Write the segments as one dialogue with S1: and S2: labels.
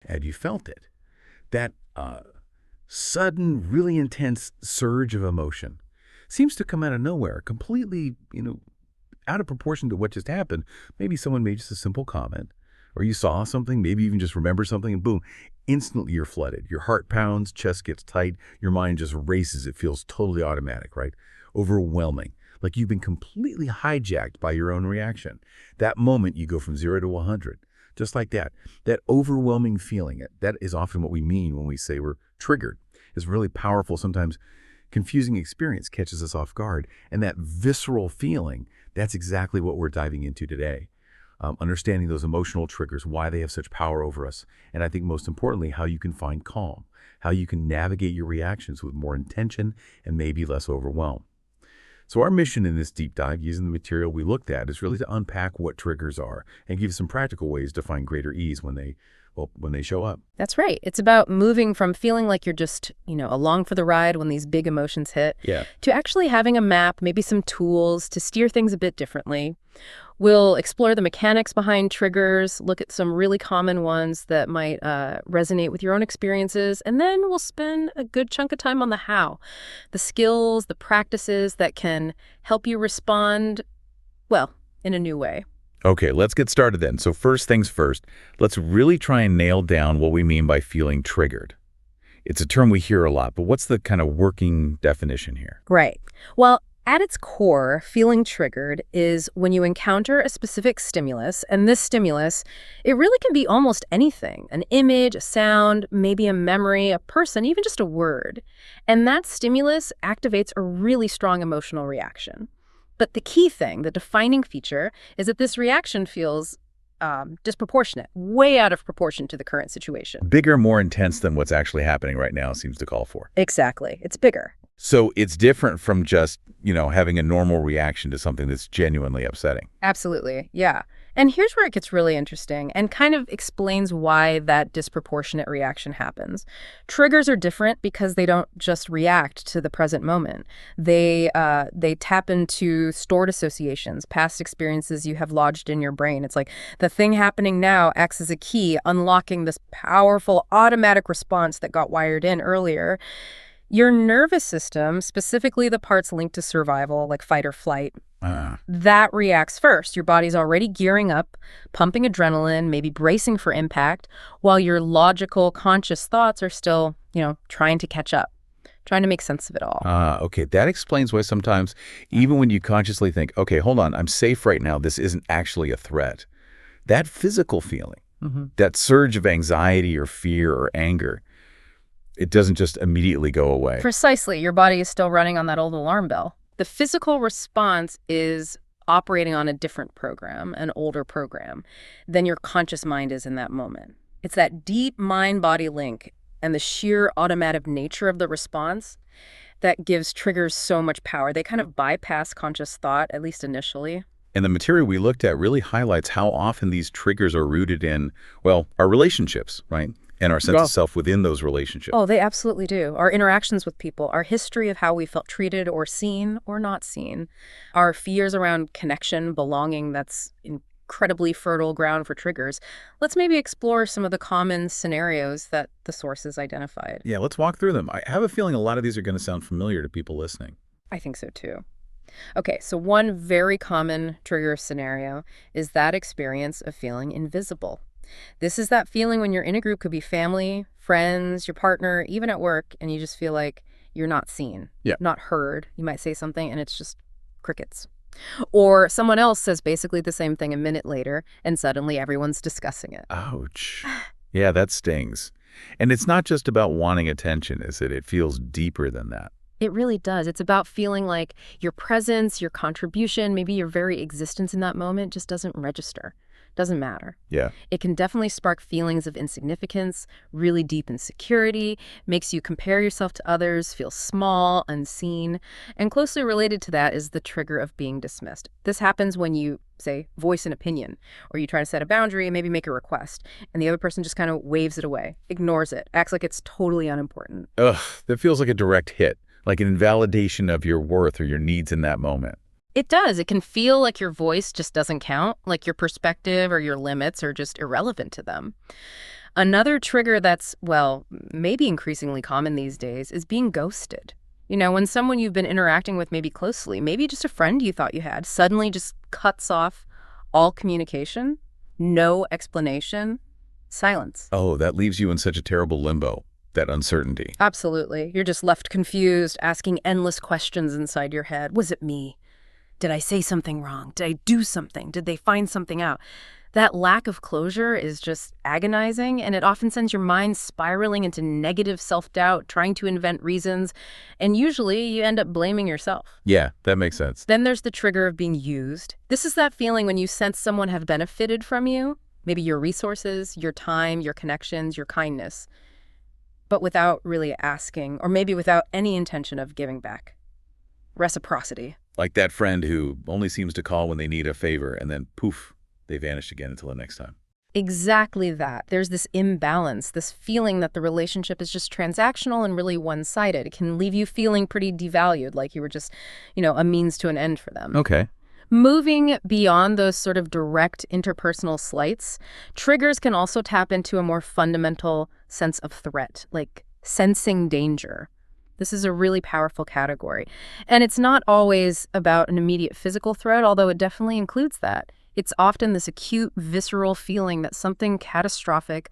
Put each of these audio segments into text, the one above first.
S1: Had you felt it? That sudden, really intense surge of emotion seems to come out of nowhere, completely, out of proportion to what just happened. Maybe someone made just a simple comment, or you saw something, maybe even just remember something, and boom, instantly you're flooded. Your heart pounds, chest gets tight, your mind just races. It feels totally automatic, right? Overwhelming. Like you've been completely hijacked by your own reaction. That moment, you go from 0 to 100. Just like that. That overwhelming feeling, that is often what we mean when we say we're triggered. It's really powerful, sometimes confusing experience catches us off guard. And that visceral feeling, that's exactly what we're diving into today. Understanding those emotional triggers, why they have such power over us, and I think most importantly, how you can find calm, how you can navigate your reactions with more intention and maybe less overwhelm. So our mission in this deep dive, using the material we looked at, is really to unpack what triggers are and give some practical ways to find greater ease when they show up.
S2: That's right. It's about moving from feeling like you're just, along for the ride when these big emotions hit, to actually having a map, maybe some tools to steer things a bit differently. We'll explore the mechanics behind triggers, look at some really common ones that might resonate with your own experiences, and then we'll spend a good chunk of time on the how, the skills, the practices that can help you respond, well, in a new way.
S1: Okay, let's get started then. So first things first, let's really try and nail down what we mean by feeling triggered. It's a term we hear a lot, but what's the kind of working definition here?
S2: Right. Well, at its core, feeling triggered is when you encounter a specific stimulus, and this stimulus, it really can be almost anything, an image, a sound, maybe a memory, a person, even just a word. And that stimulus activates a really strong emotional reaction. But the key thing, the defining feature, is that this reaction feels disproportionate, way out of proportion to the current situation.
S1: Bigger, more intense than what's actually happening right now seems to call for.
S2: Exactly. It's bigger.
S1: So it's different from just, having a normal reaction to something that's genuinely upsetting.
S2: Absolutely. Yeah. And here's where it gets really interesting and kind of explains why that disproportionate reaction happens. Triggers are different because they don't just react to the present moment. They tap into stored associations, past experiences you have lodged in your brain. It's like the thing happening now acts as a key, unlocking this powerful automatic response that got wired in earlier. Your nervous system, specifically the parts linked to survival, like fight or flight, that reacts first. Your body's already gearing up, pumping adrenaline, maybe bracing for impact, while your logical, conscious thoughts are still, trying to catch up, trying to make sense of it all.
S1: Okay, that explains why sometimes, even when you consciously think, okay, hold on, I'm safe right now, this isn't actually a threat, that physical feeling, that surge of anxiety or fear or anger, it doesn't just immediately go away.
S2: Precisely. Your body is still running on that old alarm bell. The physical response is operating on a different program, an older program, than your conscious mind is in that moment. It's that deep mind-body link and the sheer automatic nature of the response that gives triggers so much power. They kind of bypass conscious thought, at least initially.
S1: And the material we looked at really highlights how often these triggers are rooted in, our relationships, right? And our sense of self within those relationships.
S2: Oh, they absolutely do. Our interactions with people, our history of how we felt treated or seen or not seen, our fears around connection, belonging, that's incredibly fertile ground for triggers. Let's maybe explore some of the common scenarios that the sources identified.
S1: Yeah, let's walk through them. I have a feeling a lot of these are going to sound familiar to people listening.
S2: I think so too. Okay, so one very common trigger scenario is that experience of feeling invisible. This is that feeling when you're in a group, could be family, friends, your partner, even at work, and you just feel like you're not seen, not heard. You might say something and it's just crickets. Or someone else says basically the same thing a minute later and suddenly everyone's discussing it.
S1: Ouch. Yeah, that stings. And it's not just about wanting attention, is it? It feels deeper than that.
S2: It really does. It's about feeling like your presence, your contribution, maybe your very existence in that moment just doesn't register. Doesn't matter.
S1: Yeah.
S2: It can definitely spark feelings of insignificance, really deep insecurity, makes you compare yourself to others, feel small, unseen. And closely related to that is the trigger of being dismissed. This happens when you, say, voice an opinion, or you try to set a boundary and maybe make a request, and the other person just kind of waves it away, ignores it, acts like it's totally unimportant.
S1: Ugh, that feels like a direct hit, like an invalidation of your worth or your needs in that moment.
S2: It does. It can feel like your voice just doesn't count, like your perspective or your limits are just irrelevant to them. Another trigger that's, well, maybe increasingly common these days is being ghosted. When someone you've been interacting with maybe closely, maybe just a friend you thought you had, suddenly just cuts off all communication, no explanation, silence.
S1: Oh, that leaves you in such a terrible limbo, that uncertainty.
S2: Absolutely. You're just left confused, asking endless questions inside your head. Was it me? Did I say something wrong? Did I do something? Did they find something out? That lack of closure is just agonizing, and it often sends your mind spiraling into negative self-doubt, trying to invent reasons, and usually you end up blaming yourself.
S1: Yeah, that makes sense.
S2: Then there's the trigger of being used. This is that feeling when you sense someone have benefited from you, maybe your resources, your time, your connections, your kindness, but without really asking, or maybe without any intention of giving back. Reciprocity.
S1: Like that friend who only seems to call when they need a favor, and then poof, they vanish again until the next time.
S2: Exactly that. There's this imbalance, this feeling that the relationship is just transactional and really one-sided. It can leave you feeling pretty devalued, like you were just, a means to an end for them.
S1: Okay.
S2: Moving beyond those sort of direct interpersonal slights, triggers can also tap into a more fundamental sense of threat, like sensing danger. This is a really powerful category. And it's not always about an immediate physical threat, although it definitely includes that. It's often this acute, visceral feeling that something catastrophic,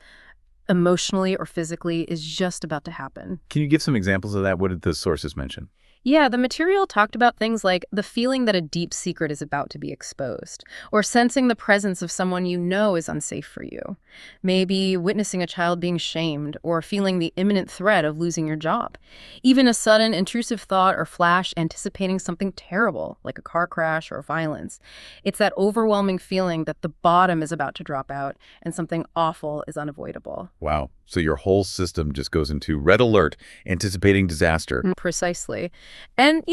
S2: emotionally or physically, is just about to happen.
S1: Can you give some examples of that? What did the sources mention?
S2: Yeah, the material talked about things like the feeling that a deep secret is about to be exposed, or sensing the presence of someone you know is unsafe for you. Maybe witnessing a child being shamed, or feeling the imminent threat of losing your job. Even a sudden intrusive thought or flash anticipating something terrible, like a car crash or violence. It's that overwhelming feeling that the bottom is about to drop out and something awful is unavoidable.
S1: Wow. So your whole system just goes into red alert, anticipating disaster.
S2: Precisely. And,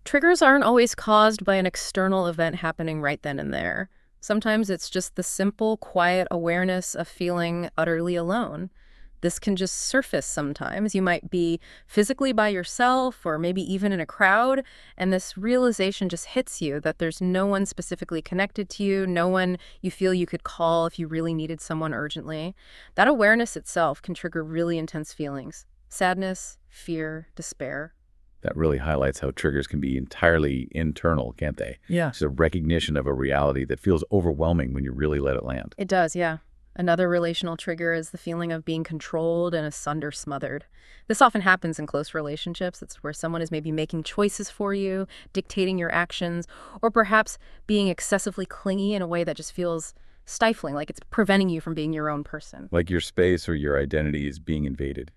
S2: triggers aren't always caused by an external event happening right then and there. Sometimes it's just the simple, quiet awareness of feeling utterly alone. This can just surface sometimes. You might be physically by yourself or maybe even in a crowd, and this realization just hits you that there's no one specifically connected to you, no one you feel you could call if you really needed someone urgently. That awareness itself can trigger really intense feelings: sadness, fear, despair.
S1: That really highlights how triggers can be entirely internal, can't they?
S2: Yeah.
S1: It's a recognition of a reality that feels overwhelming when you really let it land.
S2: It does, yeah. Another relational trigger is the feeling of being controlled and asunder smothered. This often happens in close relationships. It's where someone is maybe making choices for you, dictating your actions, or perhaps being excessively clingy in a way that just feels stifling, like it's preventing you from being your own person.
S1: Like your space or your identity is being invaded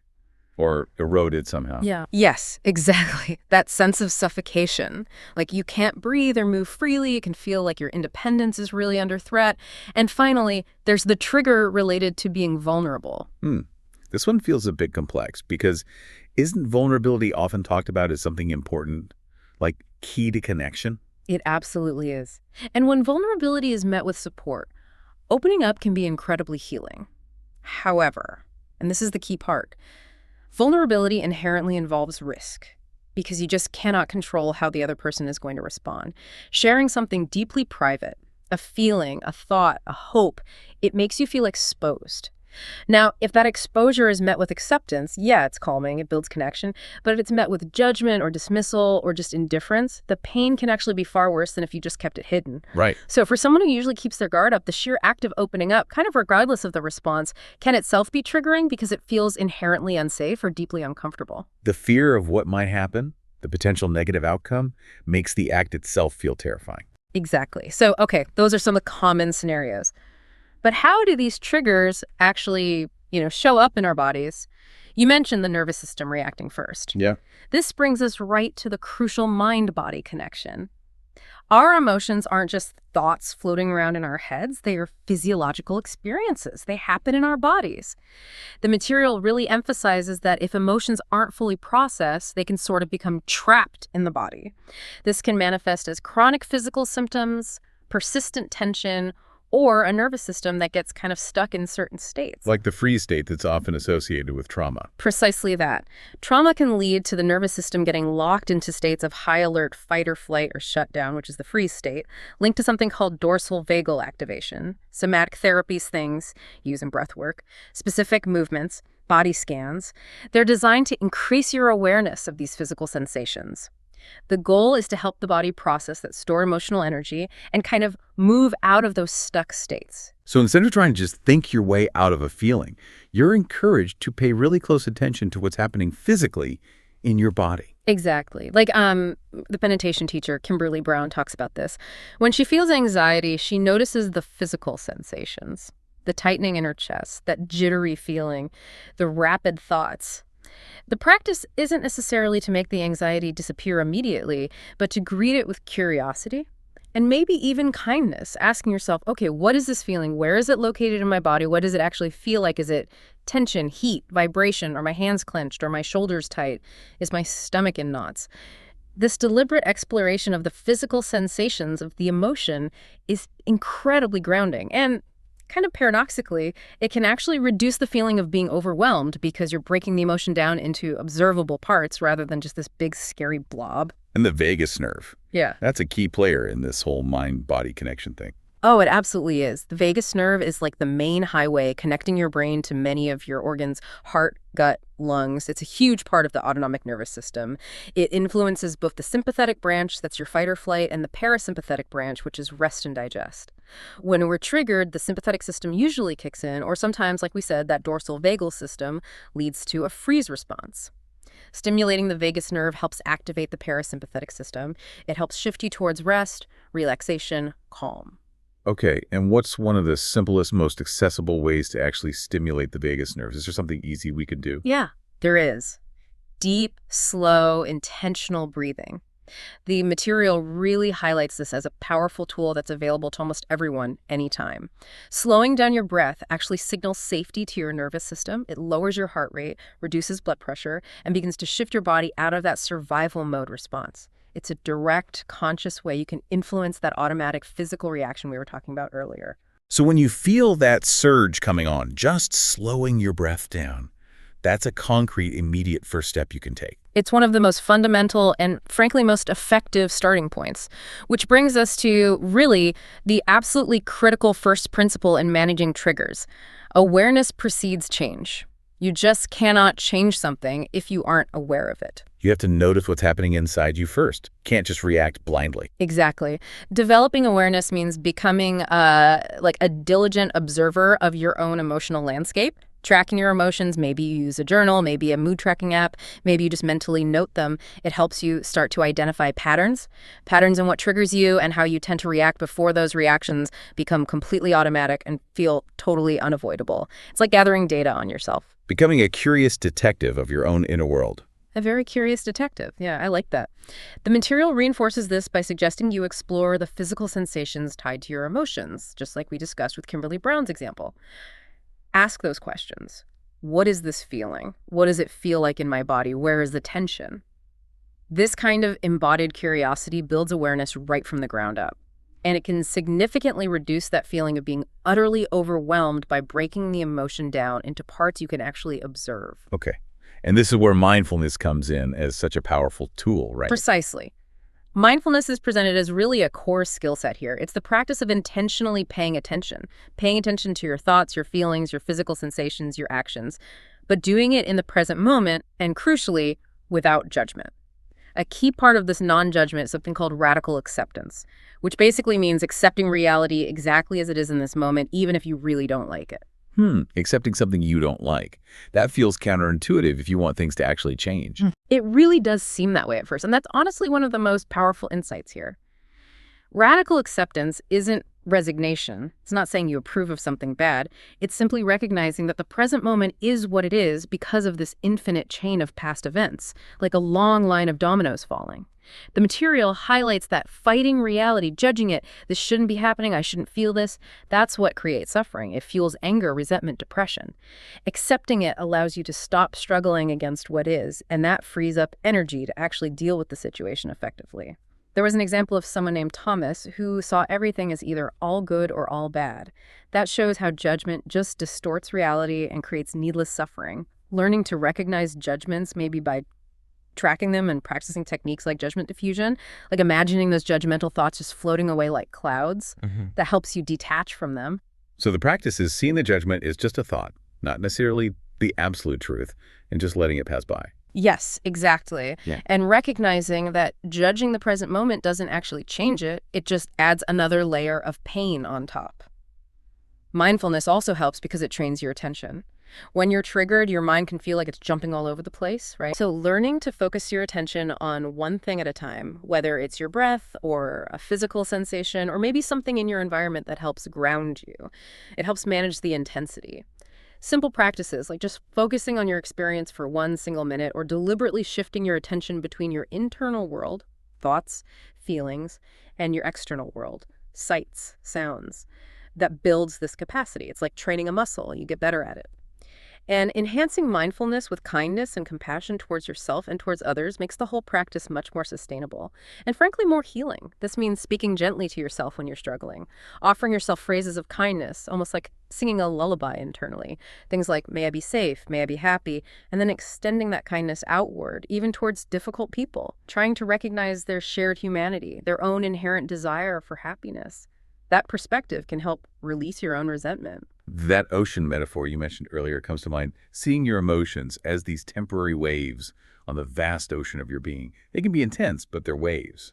S1: or eroded somehow.
S2: Yeah. Yes, exactly. That sense of suffocation. Like you can't breathe or move freely. It can feel like your independence is really under threat. And finally, there's the trigger related to being vulnerable.
S1: This one feels a bit complex because isn't vulnerability often talked about as something important, like key to connection?
S2: It absolutely is. And when vulnerability is met with support, opening up can be incredibly healing. However, and this is the key part, vulnerability inherently involves risk because you just cannot control how the other person is going to respond. Sharing something deeply private, a feeling, a thought, a hope, it makes you feel exposed. Now, if that exposure is met with acceptance, yeah, it's calming, it builds connection, but if it's met with judgment or dismissal or just indifference, the pain can actually be far worse than if you just kept it hidden.
S1: Right.
S2: So for someone who usually keeps their guard up, the sheer act of opening up, kind of regardless of the response, can itself be triggering because it feels inherently unsafe or deeply uncomfortable.
S1: The fear of what might happen, the potential negative outcome, makes the act itself feel terrifying.
S2: Exactly. So, okay, those are some of the common scenarios. But how do these triggers actually, show up in our bodies? You mentioned the nervous system reacting first.
S1: Yeah.
S2: This brings us right to the crucial mind-body connection. Our emotions aren't just thoughts floating around in our heads. They are physiological experiences. They happen in our bodies. The material really emphasizes that if emotions aren't fully processed, they can sort of become trapped in the body. This can manifest as chronic physical symptoms, persistent tension, or a nervous system that gets kind of stuck in certain states.
S1: Like the freeze state that's often associated with trauma.
S2: Precisely that. Trauma can lead to the nervous system getting locked into states of high alert fight or flight or shutdown, which is the freeze state, linked to something called dorsal vagal activation, somatic therapies things using breath work, specific movements, body scans. They're designed to increase your awareness of these physical sensations. The goal is to help the body process that stored emotional energy and kind of move out of those stuck states.
S1: So instead of trying to just think your way out of a feeling, you're encouraged to pay really close attention to what's happening physically in your body.
S2: Exactly. Like the meditation teacher, Kimberly Brown, talks about this. When she feels anxiety, she notices the physical sensations, the tightening in her chest, that jittery feeling, the rapid thoughts. The practice isn't necessarily to make the anxiety disappear immediately, but to greet it with curiosity and maybe even kindness, asking yourself, okay, what is this feeling? Where is it located in my body? What does it actually feel like? Is it tension, heat, vibration? Are my hands clenched? Are my shoulders tight? Is my stomach in knots? This deliberate exploration of the physical sensations of the emotion is incredibly grounding. And kind of paradoxically, it can actually reduce the feeling of being overwhelmed because you're breaking the emotion down into observable parts rather than just this big, scary blob.
S1: And the vagus nerve.
S2: Yeah.
S1: That's a key player in this whole mind-body connection thing.
S2: Oh, it absolutely is. The vagus nerve is like the main highway connecting your brain to many of your organs, heart, gut, lungs. It's a huge part of the autonomic nervous system. It influences both the sympathetic branch, that's your fight or flight, and the parasympathetic branch, which is rest and digest. When we're triggered, the sympathetic system usually kicks in, or sometimes, like we said, that dorsal vagal system leads to a freeze response. Stimulating the vagus nerve helps activate the parasympathetic system. It helps shift you towards rest, relaxation, calm.
S1: Okay, and what's one of the simplest, most accessible ways to actually stimulate the vagus nerves? Is there something easy we could do?
S2: Yeah, there is. Deep, slow, intentional breathing. The material really highlights this as a powerful tool that's available to almost everyone, anytime. Slowing down your breath actually signals safety to your nervous system. It lowers your heart rate, reduces blood pressure, and begins to shift your body out of that survival mode response. It's a direct, conscious way you can influence that automatic physical reaction we were talking about earlier.
S1: So when you feel that surge coming on, just slowing your breath down, that's a concrete, immediate first step you can take.
S2: It's one of the most fundamental and, frankly, most effective starting points, which brings us to, really, the absolutely critical first principle in managing triggers. Awareness precedes change. You just cannot change something if you aren't aware of it.
S1: You have to notice what's happening inside you first. Can't just react blindly.
S2: Exactly. Developing awareness means becoming like a diligent observer of your own emotional landscape. Tracking your emotions, maybe you use a journal, maybe a mood tracking app, maybe you just mentally note them. It helps you start to identify patterns in what triggers you and how you tend to react before those reactions become completely automatic and feel totally unavoidable. It's like gathering data on yourself.
S1: Becoming a curious detective of your own inner world.
S2: A very curious detective. Yeah, I like that. The material reinforces this by suggesting you explore the physical sensations tied to your emotions, just like we discussed with Kimberly Brown's example. Ask those questions. What is this feeling? What does it feel like in my body? Where is the tension? This kind of embodied curiosity builds awareness right from the ground up. And it can significantly reduce that feeling of being utterly overwhelmed by breaking the emotion down into parts you can actually observe.
S1: Okay. And this is where mindfulness comes in as such a powerful tool, right?
S2: Precisely. Mindfulness is presented as really a core skill set here. It's the practice of intentionally paying attention to your thoughts, your feelings, your physical sensations, your actions, but doing it in the present moment and, crucially, without judgment. A key part of this non-judgment is something called radical acceptance, which basically means accepting reality exactly as it is in this moment, even if you really don't like it.
S1: Accepting something you don't like. That feels counterintuitive if you want things to actually change.
S2: It really does seem that way at first, and that's honestly one of the most powerful insights here. Radical acceptance isn't resignation. It's not saying you approve of something bad. It's simply recognizing that the present moment is what it is because of this infinite chain of past events, like a long line of dominoes falling. The material highlights that fighting reality, judging it, this shouldn't be happening, I shouldn't feel this, that's what creates suffering. It fuels anger, resentment, depression. Accepting it allows you to stop struggling against what is, and that frees up energy to actually deal with the situation effectively. There was an example of someone named Thomas who saw everything as either all good or all bad. That shows how judgment just distorts reality and creates needless suffering. Learning to recognize judgments, maybe by tracking them and practicing techniques like judgment diffusion, like imagining those judgmental thoughts just floating away like clouds, that helps you detach from them.
S1: So the practice is seeing the judgment is just a thought, not necessarily the absolute truth, and just letting it pass by.
S2: Yes, exactly.
S1: Yeah.
S2: And recognizing that judging the present moment doesn't actually change it, it just adds another layer of pain on top. Mindfulness also helps because it trains your attention. When you're triggered, your mind can feel like it's jumping all over the place, right? So learning to focus your attention on one thing at a time, whether it's your breath or a physical sensation, or maybe something in your environment that helps ground you. It helps manage the intensity. Simple practices like just focusing on your experience for one single minute or deliberately shifting your attention between your internal world, thoughts, feelings, and your external world, sights, sounds, that builds this capacity. It's like training a muscle. You get better at it. And enhancing mindfulness with kindness and compassion towards yourself and towards others makes the whole practice much more sustainable and frankly more healing. This means speaking gently to yourself when you're struggling, offering yourself phrases of kindness, almost like singing a lullaby internally. Things like, may I be safe, may I be happy, and then extending that kindness outward, even towards difficult people, trying to recognize their shared humanity, their own inherent desire for happiness. That perspective can help release your own resentment.
S1: That ocean metaphor you mentioned earlier comes to mind, seeing your emotions as these temporary waves on the vast ocean of your being. They can be intense, but they're waves.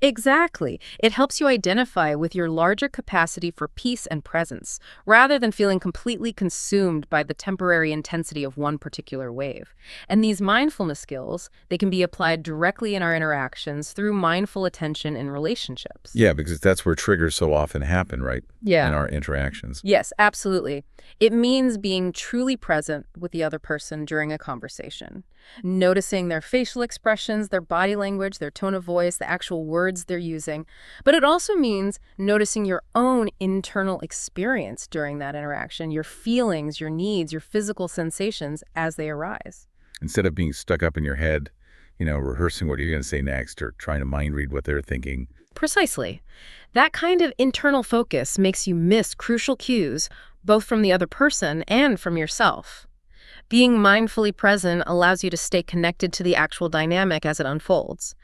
S2: Exactly. It helps you identify with your larger capacity for peace and presence, rather than feeling completely consumed by the temporary intensity of one particular wave. And these mindfulness skills, they can be applied directly in our interactions through mindful attention in relationships.
S1: Yeah, because that's where triggers so often happen, right?
S2: Yeah.
S1: In our interactions.
S2: Yes, absolutely. It means being truly present with the other person during a conversation, noticing their facial expressions, their body language, their tone of voice, the actual words they're using. But it also means noticing your own internal experience during that interaction, your feelings, your needs, your physical sensations as they arise.
S1: Instead of being stuck up in your head, rehearsing what you're going to say next or trying to mind read what they're thinking.
S2: Precisely. That kind of internal focus makes you miss crucial cues, both from the other person and from yourself. Being mindfully present allows you to stay connected to the actual dynamic as it unfolds.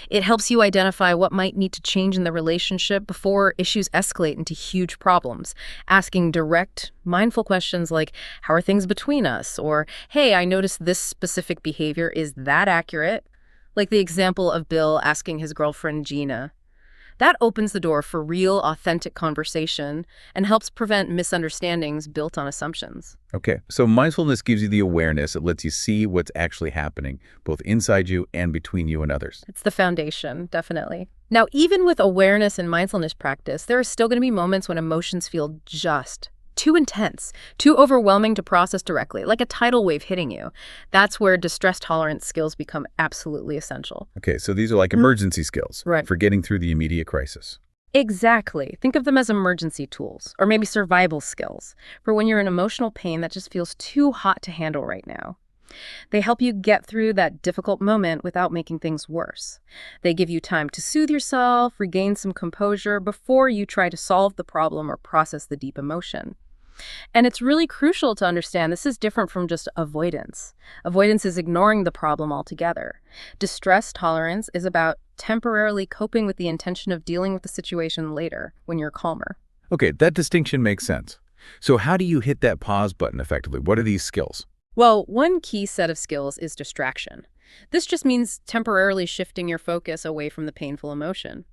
S2: It helps you identify what might need to change in the relationship before issues escalate into huge problems, asking direct, mindful questions like, how are things between us? Or, hey, I noticed this specific behavior. Is that accurate? Like the example of Bill asking his girlfriend Gina. That opens the door for real, authentic conversation and helps prevent misunderstandings built on assumptions.
S1: Okay, so mindfulness gives you the awareness. It lets you see what's actually happening, both inside you and between you and others.
S2: It's the foundation, definitely. Now, even with awareness and mindfulness practice, there are still going to be moments when emotions feel just too intense, too overwhelming to process directly, like a tidal wave hitting you. That's where distress tolerance skills become absolutely essential.
S1: Okay, so these are like emergency skills
S2: Right.
S1: for getting through the immediate crisis.
S2: Exactly. Think of them as emergency tools, or maybe survival skills, for when you're in emotional pain that just feels too hot to handle right now. They help you get through that difficult moment without making things worse. They give you time to soothe yourself, regain some composure before you try to solve the problem or process the deep emotion. And it's really crucial to understand this is different from just avoidance. Avoidance is ignoring the problem altogether. Distress tolerance is about temporarily coping with the intention of dealing with the situation later, when you're calmer.
S1: Okay, that distinction makes sense. So how do you hit that pause button effectively? What are these skills?
S2: Well, one key set of skills is distraction. This just means temporarily shifting your focus away from the painful emotion.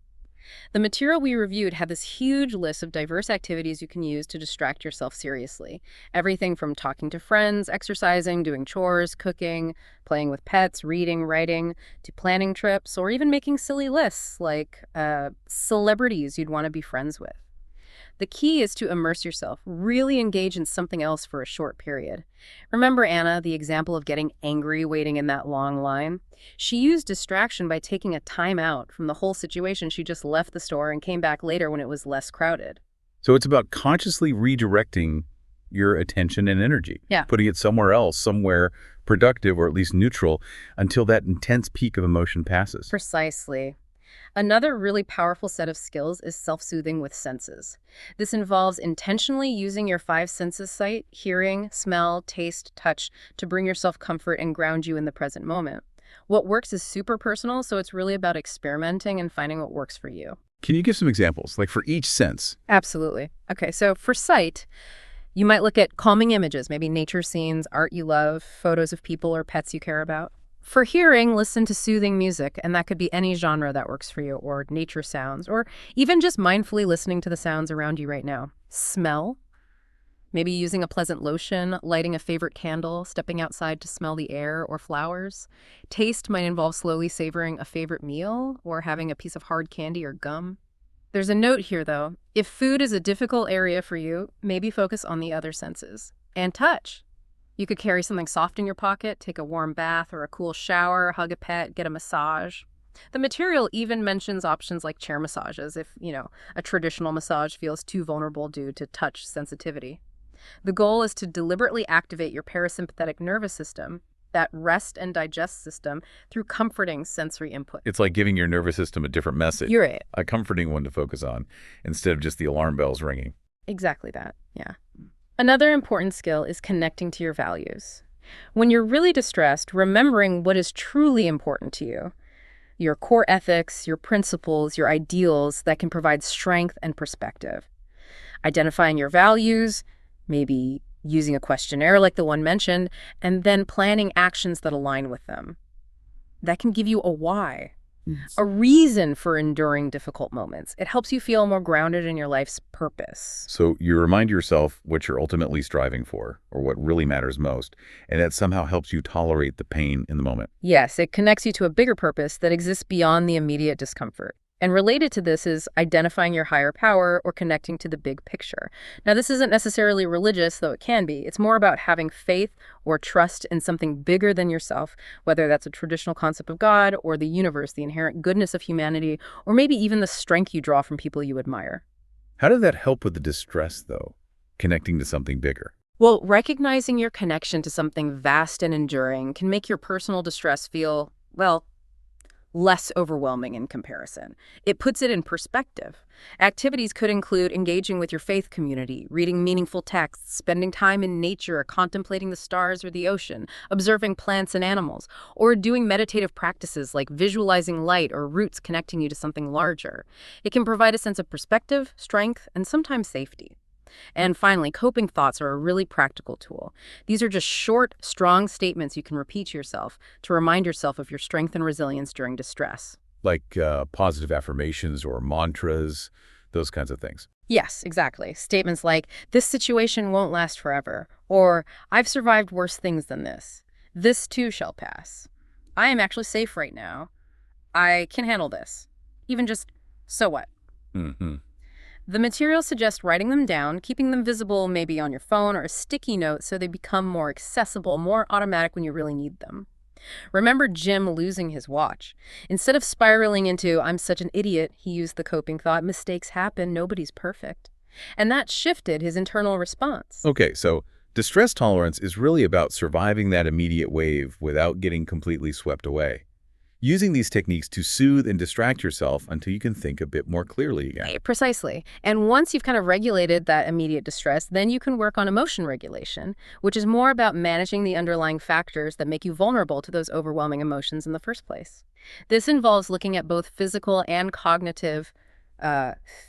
S2: The material we reviewed had this huge list of diverse activities you can use to distract yourself seriously. Everything from talking to friends, exercising, doing chores, cooking, playing with pets, reading, writing, to planning trips, or even making silly lists like celebrities you'd want to be friends with. The key is to immerse yourself, really engage in something else for a short period. Remember Anna, the example of getting angry waiting in that long line? She used distraction by taking a time out from the whole situation. She just left the store and came back later when it was less crowded.
S1: So it's about consciously redirecting your attention and energy, putting it somewhere else, somewhere productive or at least neutral until that intense peak of emotion passes.
S2: Precisely. Another really powerful set of skills is self-soothing with senses. This involves intentionally using your five senses sight, hearing, smell, taste, touch to bring yourself comfort and ground you in the present moment. What works is super personal, so it's really about experimenting and finding what works for you.
S1: Can you give some examples, like for each sense?
S2: Absolutely. Okay, so for sight, you might look at calming images, maybe nature scenes, art you love, photos of people or pets you care about. For hearing, listen to soothing music, and that could be any genre that works for you, or nature sounds, or even just mindfully listening to the sounds around you right now. Smell, maybe using a pleasant lotion, lighting a favorite candle, stepping outside to smell the air or flowers. Taste might involve slowly savoring a favorite meal, or having a piece of hard candy or gum. There's a note here, though. If food is a difficult area for you, maybe focus on the other senses. And touch. You could carry something soft in your pocket, take a warm bath or a cool shower, hug a pet, get a massage. The material even mentions options like chair massages if, a traditional massage feels too vulnerable due to touch sensitivity. The goal is to deliberately activate your parasympathetic nervous system, that rest and digest system, through comforting sensory input.
S1: It's like giving your nervous system a different message,
S2: You're right.
S1: a comforting one to focus on, instead of just the alarm bells ringing.
S2: Exactly that, yeah. Another important skill is connecting to your values. When you're really distressed, remembering what is truly important to you, your core ethics, your principles, your ideals that can provide strength and perspective. Identifying your values, maybe using a questionnaire like the one mentioned, and then planning actions that align with them. That can give you a why, a reason for enduring difficult moments. It helps you feel more grounded in your life's purpose.
S1: So you remind yourself what you're ultimately striving for, or what really matters most, and that somehow helps you tolerate the pain in the moment.
S2: Yes, it connects you to a bigger purpose that exists beyond the immediate discomfort. And related to this is identifying your higher power or connecting to the big picture. Now, this isn't necessarily religious, though it can be. It's more about having faith or trust in something bigger than yourself, whether that's a traditional concept of God or the universe, the inherent goodness of humanity, or maybe even the strength you draw from people you admire.
S1: How did that help with the distress, though, connecting to something bigger?
S2: Well, recognizing your connection to something vast and enduring can make your personal distress feel, well, less overwhelming in comparison. It puts it in perspective. Activities could include engaging with your faith community, reading meaningful texts, spending time in nature, contemplating the stars or the ocean, observing plants and animals, or doing meditative practices like visualizing light or roots connecting you to something larger. It can provide a sense of perspective, strength, and sometimes safety. And finally, coping thoughts are a really practical tool. These are just short, strong statements you can repeat to yourself to remind yourself of your strength and resilience during distress.
S1: Like positive affirmations or mantras, those kinds of things.
S2: Yes, exactly. Statements like, "This situation won't last forever," or "I've survived worse things than this. This too shall pass. I am actually safe right now. I can handle this." Even just, "So what?"
S1: Mm-hmm.
S2: The materials suggest writing them down, keeping them visible maybe on your phone or a sticky note so they become more accessible, more automatic when you really need them. Remember Jim losing his watch. Instead of spiraling into, "I'm such an idiot," he used the coping thought, "Mistakes happen, nobody's perfect." And that shifted his internal response.
S1: Okay, so distress tolerance is really about surviving that immediate wave without getting completely swept away. Using these techniques to soothe and distract yourself until you can think a bit more clearly again.
S2: Precisely. And once you've kind of regulated that immediate distress, then you can work on emotion regulation, which is more about managing the underlying factors that make you vulnerable to those overwhelming emotions in the first place. This involves looking at both physical and cognitive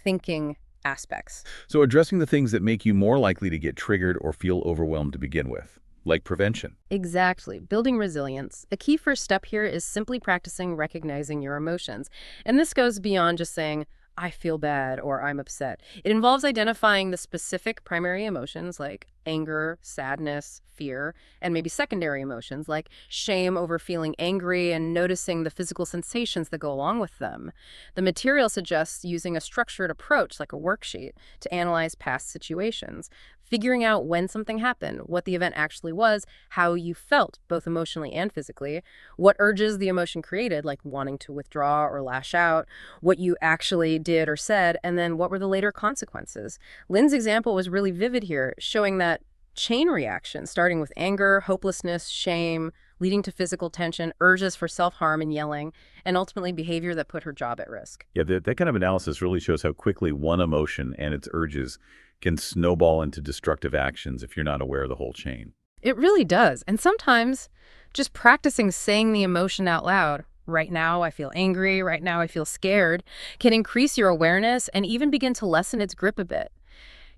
S2: thinking aspects.
S1: So addressing the things that make you more likely to get triggered or feel overwhelmed to begin with, like prevention.
S2: Exactly. Building resilience. A key first step here is simply practicing recognizing your emotions. And this goes beyond just saying, "I feel bad" or "I'm upset." It involves identifying the specific primary emotions like anger, sadness, fear, and maybe secondary emotions like shame over feeling angry and noticing the physical sensations that go along with them. The material suggests using a structured approach like a worksheet to analyze past situations, figuring out when something happened, what the event actually was, how you felt, both emotionally and physically, what urges the emotion created, like wanting to withdraw or lash out, what you actually did or said, and then what were the later consequences. Lynn's example was really vivid here, showing that chain reaction, starting with anger, hopelessness, shame, leading to physical tension, urges for self-harm and yelling, and ultimately behavior that put her job at risk.
S1: Yeah, that kind of analysis really shows how quickly one emotion and its urges can snowball into destructive actions if you're not aware of the whole chain.
S2: It really does. And sometimes just practicing saying the emotion out loud, right now I feel angry, right now I feel scared, can increase your awareness and even begin to lessen its grip a bit.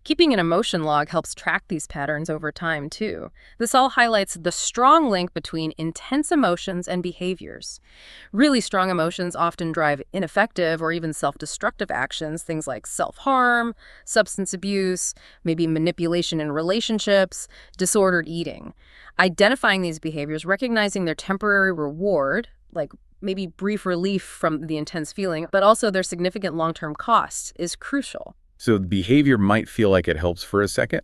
S2: Keeping an emotion log helps track these patterns over time, too. This all highlights the strong link between intense emotions and behaviors. Really strong emotions often drive ineffective or even self-destructive actions, things like self-harm, substance abuse, maybe manipulation in relationships, disordered eating. Identifying these behaviors, recognizing their temporary reward, like maybe brief relief from the intense feeling, but also their significant long-term costs, is crucial.
S1: So the behavior might feel like it helps for a second,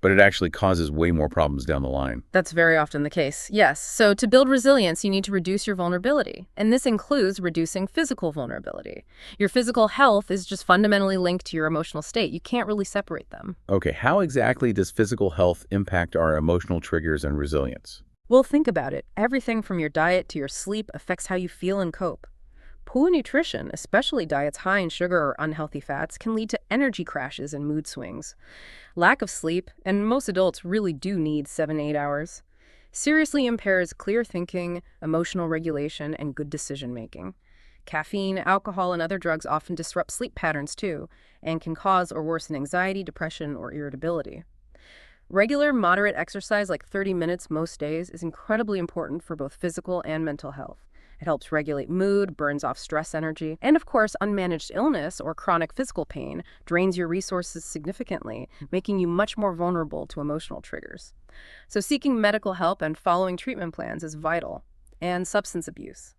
S1: but it actually causes way more problems down the line.
S2: That's very often the case, yes. So to build resilience, you need to reduce your vulnerability. And this includes reducing physical vulnerability. Your physical health is just fundamentally linked to your emotional state. You can't really separate them.
S1: Okay, how exactly does physical health impact our emotional triggers and resilience?
S2: Well, think about it. Everything from your diet to your sleep affects how you feel and cope. Poor nutrition, especially diets high in sugar or unhealthy fats, can lead to energy crashes and mood swings. Lack of sleep, and most adults really do need 7 to 8 hours, seriously impairs clear thinking, emotional regulation, and good decision-making. Caffeine, alcohol, and other drugs often disrupt sleep patterns too, and can cause or worsen anxiety, depression, or irritability. Regular, moderate exercise, like 30 minutes most days, is incredibly important for both physical and mental health. It helps regulate mood, burns off stress energy, and of course, unmanaged illness or chronic physical pain drains your resources significantly, making you much more vulnerable to emotional triggers. So seeking medical help and following treatment plans is vital. And substance abuse.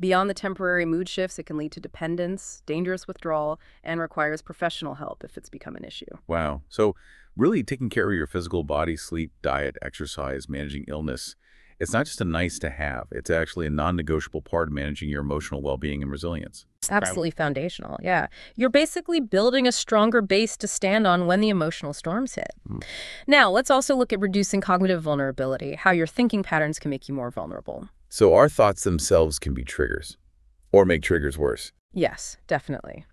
S2: Beyond the temporary mood shifts, it can lead to dependence, dangerous withdrawal, and requires professional help if it's become an issue.
S1: Wow. So really taking care of your physical body, sleep, diet, exercise, managing illness, it's not just a nice to have. It's actually a non-negotiable part of managing your emotional well-being and resilience.
S2: Absolutely foundational, yeah. You're basically building a stronger base to stand on when the emotional storms hit. Now, let's also look at reducing cognitive vulnerability, how your thinking patterns can make you more vulnerable.
S1: So our thoughts themselves can be triggers or make triggers worse.
S2: Yes, definitely.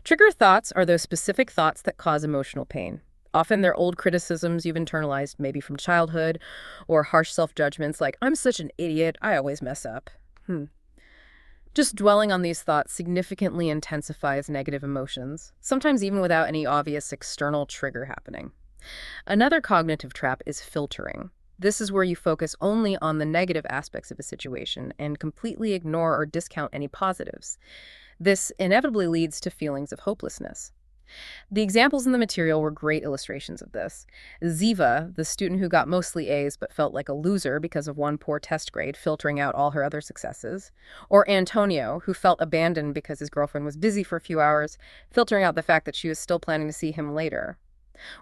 S2: Trigger thoughts are those specific thoughts that cause emotional pain. Often they're old criticisms you've internalized, maybe from childhood, or harsh self-judgments like, I'm such an idiot, I always mess up. Just dwelling on these thoughts significantly intensifies negative emotions, sometimes even without any obvious external trigger happening. Another cognitive trap is filtering. This is where you focus only on the negative aspects of a situation and completely ignore or discount any positives. This inevitably leads to feelings of hopelessness. The examples in the material were great illustrations of this. Ziva, the student who got mostly A's but felt like a loser because of one poor test grade, filtering out all her other successes. Or Antonio, who felt abandoned because his girlfriend was busy for a few hours, filtering out the fact that she was still planning to see him later.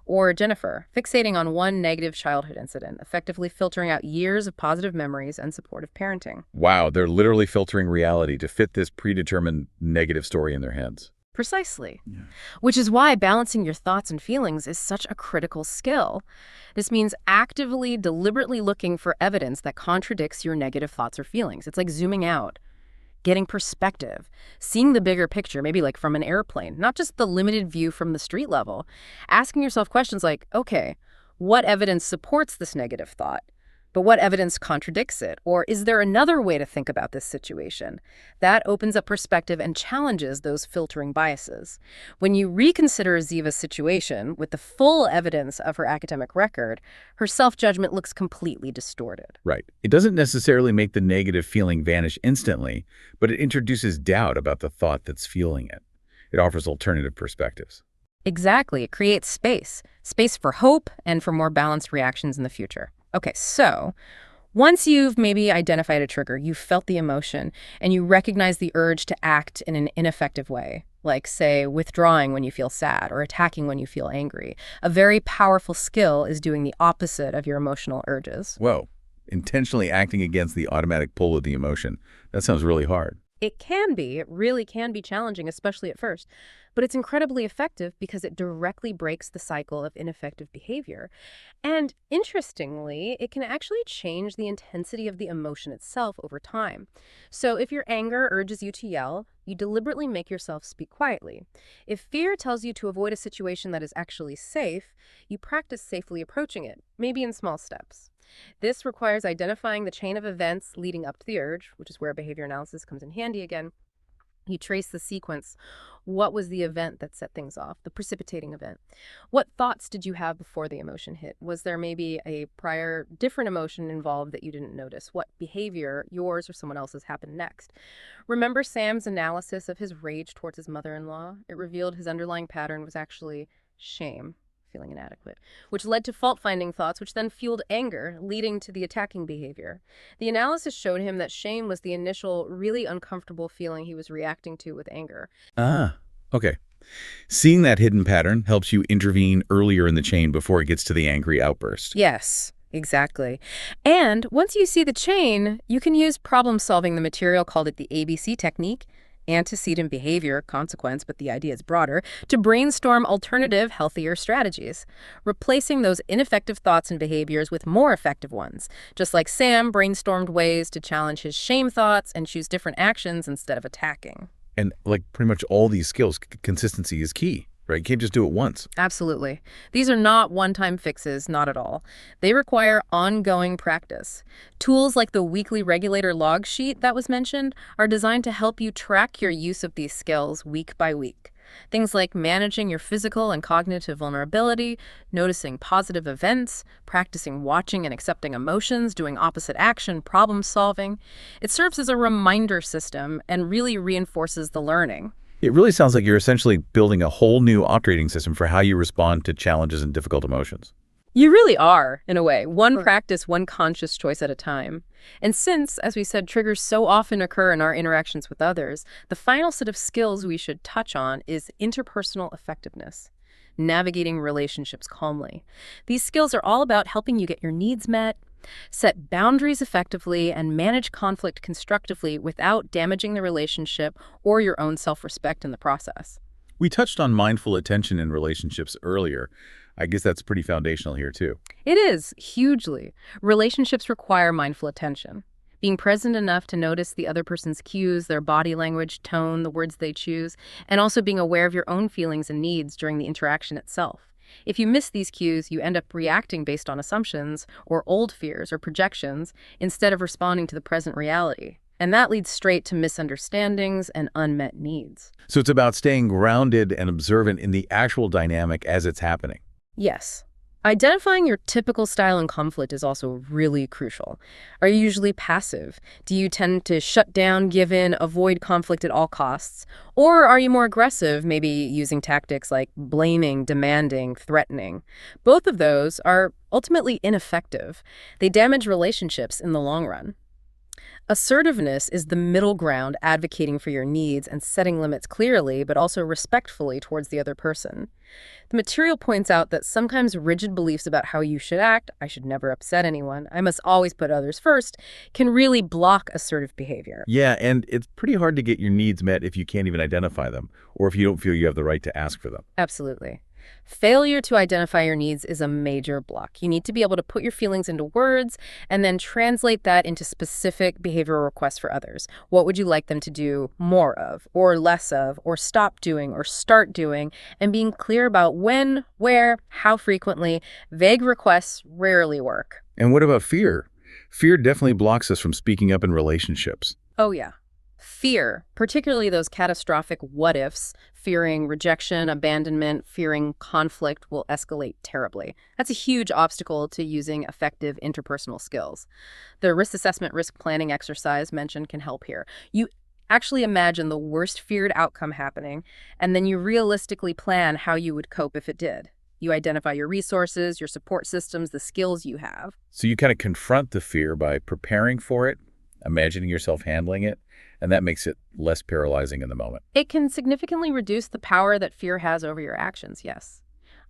S2: Or Jennifer, fixating on one negative childhood incident, effectively filtering out years of positive memories and supportive parenting.
S1: Wow, they're literally filtering reality to fit this predetermined negative story in their heads.
S2: Precisely.
S1: Yeah.
S2: Which is why balancing your thoughts and feelings is such a critical skill. This means actively, deliberately looking for evidence that contradicts your negative thoughts or feelings. It's like zooming out, getting perspective, seeing the bigger picture, maybe like from an airplane, not just the limited view from the street level. Asking yourself questions like, okay, what evidence supports this negative thought? But what evidence contradicts it? Or is there another way to think about this situation? That opens up perspective and challenges those filtering biases. When you reconsider Ziva's situation with the full evidence of her academic record, her self-judgment looks completely distorted.
S1: Right. It doesn't necessarily make the negative feeling vanish instantly, but it introduces doubt about the thought that's fueling it. It offers alternative perspectives.
S2: Exactly. It creates space for hope and for more balanced reactions in the future. Okay, so once you've maybe identified a trigger, you've felt the emotion, and you recognize the urge to act in an ineffective way, like, say, withdrawing when you feel sad or attacking when you feel angry, a very powerful skill is doing the opposite of your emotional urges.
S1: Whoa. Intentionally acting against the automatic pull of the emotion. That sounds really hard.
S2: It can be. It really can be challenging, especially at first. But it's incredibly effective because it directly breaks the cycle of ineffective behavior. And interestingly, it can actually change the intensity of the emotion itself over time. So if your anger urges you to yell, you deliberately make yourself speak quietly. If fear tells you to avoid a situation that is actually safe, you practice safely approaching it, maybe in small steps. This requires identifying the chain of events leading up to the urge, which is where behavior analysis comes in handy again. You trace the sequence. What was the event that set things off, the precipitating event? What thoughts did you have before the emotion hit? Was there maybe a prior different emotion involved that you didn't notice? What behavior, yours or someone else's, happened next? Remember Sam's analysis of his rage towards his mother-in-law? It revealed his underlying pattern was actually shame, feeling inadequate, which led to fault-finding thoughts, which then fueled anger, leading to the attacking behavior. The analysis showed him that shame was the initial, really uncomfortable feeling he was reacting to with anger.
S1: Ah, okay. Seeing that hidden pattern helps you intervene earlier in the chain before it gets to the angry outburst.
S2: Yes, exactly. And once you see the chain, you can use problem-solving. The material called it the ABC technique, antecedent behavior, consequence, but the idea is broader, to brainstorm alternative, healthier strategies, replacing those ineffective thoughts and behaviors with more effective ones, just like Sam brainstormed ways to challenge his shame thoughts and choose different actions instead of attacking.
S1: And like pretty much all these skills, consistency is key, right? You can't just do it once.
S2: Absolutely. These are not one-time fixes, not at all. They require ongoing practice. Tools like the weekly regulator log sheet that was mentioned are designed to help you track your use of these skills week by week. Things like managing your physical and cognitive vulnerability, noticing positive events, practicing watching and accepting emotions, doing opposite action, problem solving. It serves as a reminder system and really reinforces the learning.
S1: It really sounds like you're essentially building a whole new operating system for how you respond to challenges and difficult emotions.
S2: You really are, in a way, one practice, one conscious choice at a time. And since, as we said, triggers so often occur in our interactions with others, the final set of skills we should touch on is interpersonal effectiveness, navigating relationships calmly. These skills are all about helping you get your needs met, set boundaries effectively, and manage conflict constructively without damaging the relationship or your own self-respect in the process.
S1: We touched on mindful attention in relationships earlier. I guess that's pretty foundational here, too.
S2: It is, hugely. Relationships require mindful attention. Being present enough to notice the other person's cues, their body language, tone, the words they choose, and also being aware of your own feelings and needs during the interaction itself. If you miss these cues, you end up reacting based on assumptions or old fears or projections instead of responding to the present reality. And that leads straight to misunderstandings and unmet needs.
S1: So it's about staying grounded and observant in the actual dynamic as it's happening.
S2: Yes. Identifying your typical style in conflict is also really crucial. Are you usually passive? Do you tend to shut down, give in, avoid conflict at all costs? Or are you more aggressive, maybe using tactics like blaming, demanding, threatening? Both of those are ultimately ineffective. They damage relationships in the long run. Assertiveness is the middle ground, advocating for your needs and setting limits clearly, but also respectfully towards the other person. The material points out that sometimes rigid beliefs about how you should act, I should never upset anyone, I must always put others first, can really block assertive behavior.
S1: Yeah, and it's pretty hard to get your needs met if you can't even identify them, or if you don't feel you have the right to ask for them.
S2: Absolutely. Failure to identify your needs is a major block. You need to be able to put your feelings into words and then translate that into specific behavioral requests for others. What would you like them to do more of, or less of, or stop doing, or start doing, and being clear about when, where, how frequently. Vague requests rarely work.
S1: And what about fear? Fear definitely blocks us from speaking up in relationships.
S2: Oh, yeah. Fear, particularly those catastrophic what-ifs, fearing rejection, abandonment, fearing conflict will escalate terribly. That's a huge obstacle to using effective interpersonal skills. The risk assessment, risk planning exercise mentioned can help here. You actually imagine the worst feared outcome happening, and then you realistically plan how you would cope if it did. You identify your resources, your support systems, the skills you have.
S1: So you kind of confront the fear by preparing for it, imagining yourself handling it, and that makes it less paralyzing in the moment.
S2: It can significantly reduce the power that fear has over your actions, yes.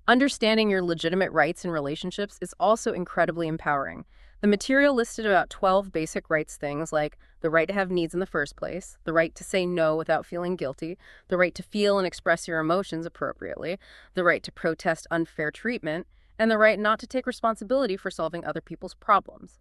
S2: Understanding your legitimate rights in relationships is also incredibly empowering. The material listed about 12 basic rights things like the right to have needs in the first place, the right to say no without feeling guilty, the right to feel and express your emotions appropriately, the right to protest unfair treatment, and the right not to take responsibility for solving other people's problems.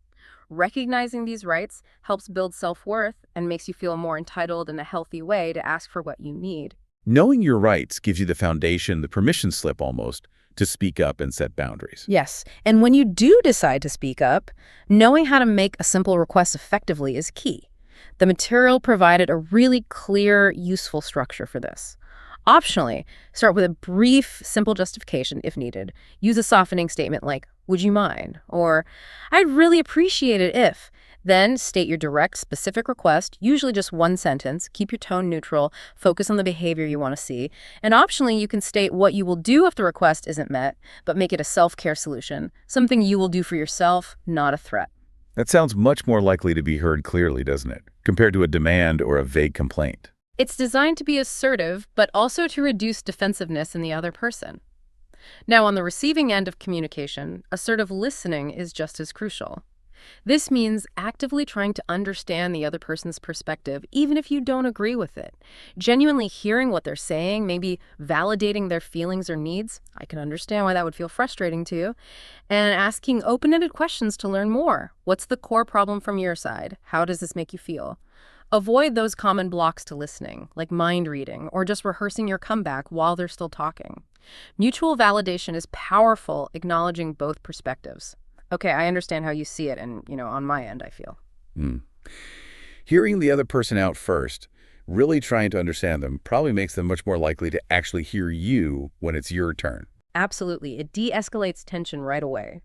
S2: Recognizing these rights helps build self-worth and makes you feel more entitled in a healthy way to ask for what you need.
S1: Knowing your rights gives you the foundation, the permission slip almost, to speak up and set boundaries.
S2: Yes, and when you do decide to speak up, knowing how to make a simple request effectively is key. The material provided a really clear, useful structure for this. Optionally, start with a brief, simple justification if needed. Use a softening statement like, "Would you mind?" Or, "I'd really appreciate it if." Then state your direct, specific request, usually just one sentence. Keep your tone neutral, focus on the behavior you want to see. And optionally, you can state what you will do if the request isn't met, but make it a self-care solution, something you will do for yourself, not a threat.
S1: That sounds much more likely to be heard clearly, doesn't it, compared to a demand or a vague complaint?
S2: It's designed to be assertive, but also to reduce defensiveness in the other person. Now, on the receiving end of communication, assertive listening is just as crucial. This means actively trying to understand the other person's perspective, even if you don't agree with it. Genuinely hearing what they're saying, maybe validating their feelings or needs. I can understand why that would feel frustrating to you. And asking open-ended questions to learn more. What's the core problem from your side? How does this make you feel? Avoid those common blocks to listening, like mind reading or just rehearsing your comeback while they're still talking. Mutual validation is powerful, acknowledging both perspectives. Okay, I understand how you see it, and, on my end, I feel.
S1: Hmm. Hearing the other person out first, really trying to understand them, probably makes them much more likely to actually hear you when it's your turn.
S2: Absolutely. It de-escalates tension right away.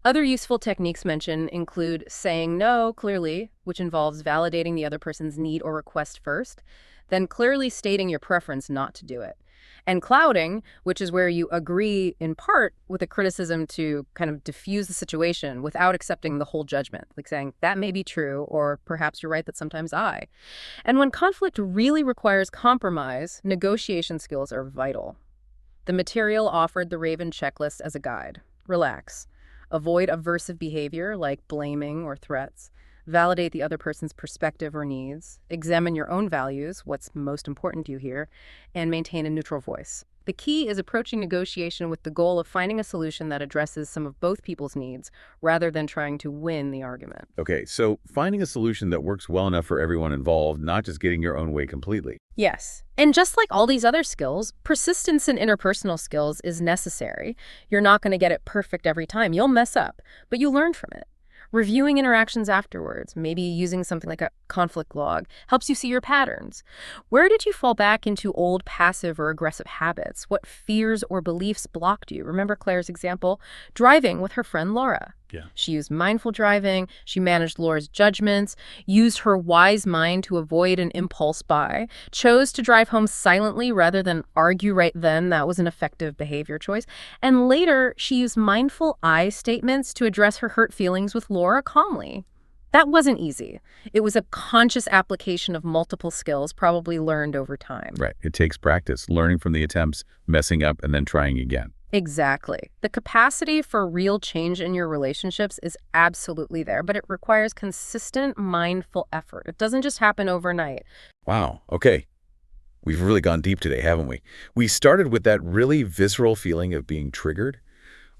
S2: Other useful techniques mentioned include saying no clearly, which involves validating the other person's need or request first, then clearly stating your preference not to do it. And clouding, which is where you agree in part with a criticism to kind of diffuse the situation without accepting the whole judgment, like saying, that may be true, or perhaps you're right that sometimes I. And when conflict really requires compromise, negotiation skills are vital. The material offered the Raven checklist as a guide. Relax. Avoid aversive behavior like blaming or threats. Validate the other person's perspective or needs. Examine your own values, what's most important to you here, and maintain a neutral voice. The key is approaching negotiation with the goal of finding a solution that addresses some of both people's needs rather than trying to win the argument.
S1: Okay, so finding a solution that works well enough for everyone involved, not just getting your own way completely.
S2: Yes. And just like all these other skills, persistence in interpersonal skills is necessary. You're not going to get it perfect every time. You'll mess up, but you learn from it. Reviewing interactions afterwards, maybe using something like a conflict log, helps you see your patterns. Where did you fall back into old passive or aggressive habits? What fears or beliefs blocked you? Remember Claire's example? Driving with her friend Laura.
S1: Yeah.
S2: She used mindful driving, she managed Laura's judgments, used her wise mind to avoid an impulse buy, chose to drive home silently rather than argue right then. That was an effective behavior choice. And later, she used mindful I statements to address her hurt feelings with Laura calmly. That wasn't easy. It was a conscious application of multiple skills, probably learned over time.
S1: Right. It takes practice, learning from the attempts, messing up, and then trying again.
S2: Exactly. The capacity for real change in your relationships is absolutely there, but it requires consistent, mindful effort. It doesn't just happen overnight.
S1: Wow. Okay. We've really gone deep today, haven't we? We started with that really visceral feeling of being triggered,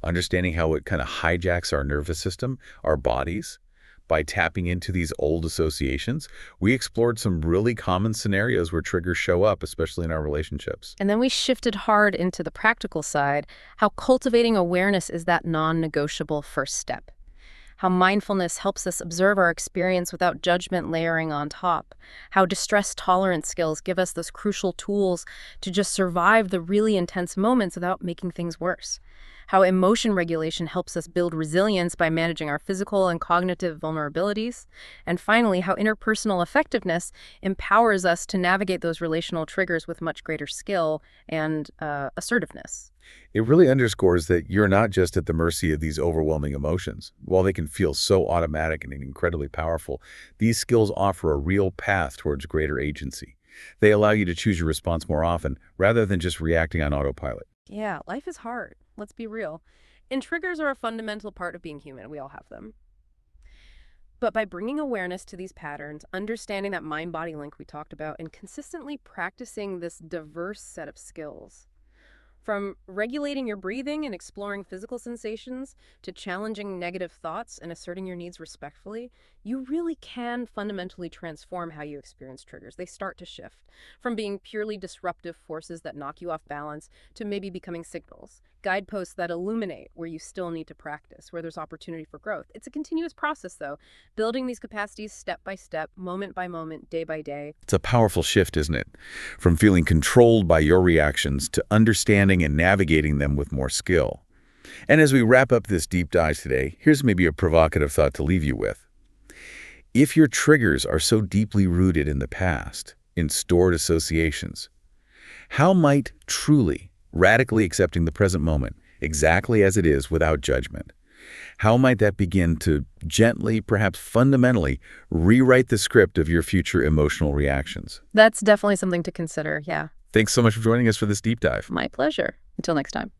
S1: understanding how it kind of hijacks our nervous system, our bodies. By tapping into these old associations, we explored some really common scenarios where triggers show up, especially in our relationships.
S2: And then we shifted hard into the practical side, how cultivating awareness is that non-negotiable first step. How mindfulness helps us observe our experience without judgment layering on top. How distress tolerance skills give us those crucial tools to just survive the really intense moments without making things worse. How emotion regulation helps us build resilience by managing our physical and cognitive vulnerabilities. And finally, how interpersonal effectiveness empowers us to navigate those relational triggers with much greater skill and assertiveness.
S1: It really underscores that you're not just at the mercy of these overwhelming emotions. While they can feel so automatic and incredibly powerful, these skills offer a real path towards greater agency. They allow you to choose your response more often, rather than just reacting on autopilot.
S2: Yeah, life is hard. Let's be real. And triggers are a fundamental part of being human. We all have them. But by bringing awareness to these patterns, understanding that mind-body link we talked about, and consistently practicing this diverse set of skills, from regulating your breathing and exploring physical sensations to challenging negative thoughts and asserting your needs respectfully, you really can fundamentally transform how you experience triggers. They start to shift from being purely disruptive forces that knock you off balance to maybe becoming signals, guideposts that illuminate where you still need to practice, where there's opportunity for growth. It's a continuous process, though, building these capacities step by step, moment by moment, day by day.
S1: It's a powerful shift, isn't it? From feeling controlled by your reactions to understanding and navigating them with more skill. And as we wrap up this deep dive today, here's maybe a provocative thought to leave you with. If your triggers are so deeply rooted in the past, in stored associations, how might truly, radically accepting the present moment, exactly as it is without judgment, how might that begin to gently, perhaps fundamentally, rewrite the script of your future emotional reactions?
S2: That's definitely something to consider, yeah.
S1: Thanks so much for joining us for this deep dive.
S2: My pleasure. Until next time.